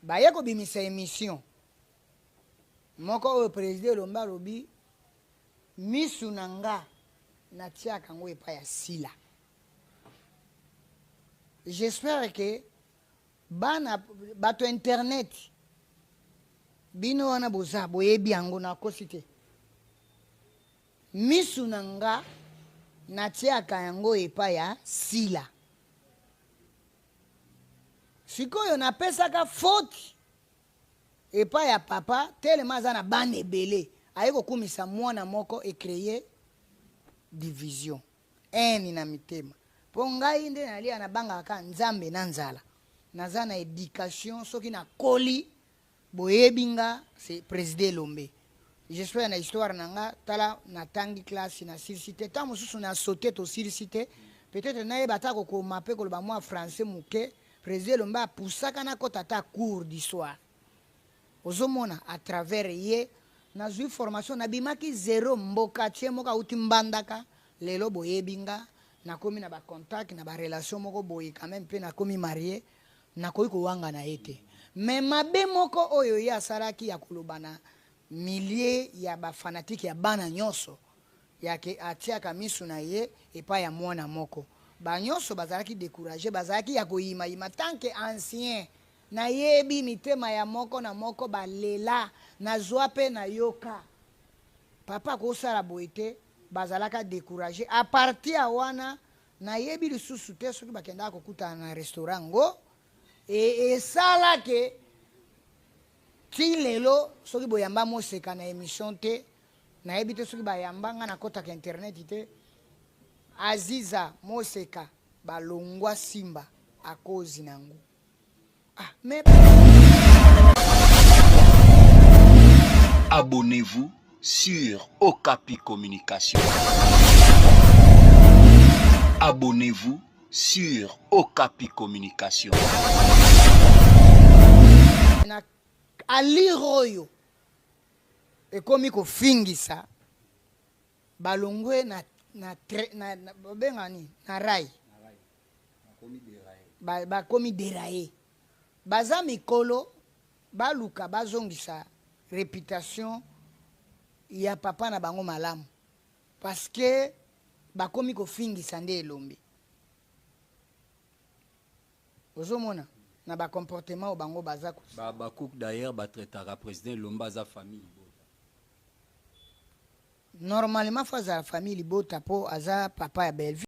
baye ko bimisa émission moko oyo président Lomba lobi misu nanga natiaka ngo epa ya sila. J'espère que bana bato internet bino wana boza boyebi yango na kosite misu nanga natiaka yango epa ya sila. Sikoyo napesaka faute epa ya papa telema aza na bana ebele aye kokumisa mwana moko ecreye division eni na mitema mpo ngai nde nalia nabangaka nzambe na nzala naza na éducation soki nakoli boyebi nga c'est président Lombe. J'espère na histoire nanga tala natangi classe na silicité ta mosusu na sauté to silicité peut-être nayeba ta kokoma mpe koloba mwa français moke président Lombe apusaka na kota ta cours d'histoire ozomona à travers ye nazwi formation nabimaki zéro mboka tie moko auti mbandaka lelo boyebi nga nakomi na bacontact na barelation moko boye quand même mpe nakomi marié nakoki kowanga na ye te mais mabe moko oyo ye asalaki ya koloba na millier ya bafanatike ya bana nyonso yake atiaka misu na ye epai ya mwana moko banyonso bazalaki découragé bazalaki ya koyimayima tant que ancien nayebi mitema ya moko na moko balela nazwa mpe nayoka papa kosala boye te bazalaka découragé à partir ya wana nayebi lisusu te soki bakendaka kokutana na restaurant ngo esala ke ti lelo soki boyamba moseka na émission te nayebi te soki bayamba nga nakotaka internet te Aziza moseka balongwa simba à cause nango. Mais... Abonnez-vous sur Okapi Communication. Abonnez-vous sur Okapi Communication. Aliroyo ekomi kofingisa balongwe na bengani na rai bakomi deraye baza mikolo baluka bazongisa réputation ya papa na bango malamu parce que bakomi kofingisa nde Elombe ozomona na ba comportement o bango baza ba cook d'ailleurs ba traitera président Lomba za famille normalement faza famille Libota po aza papa ya Belleville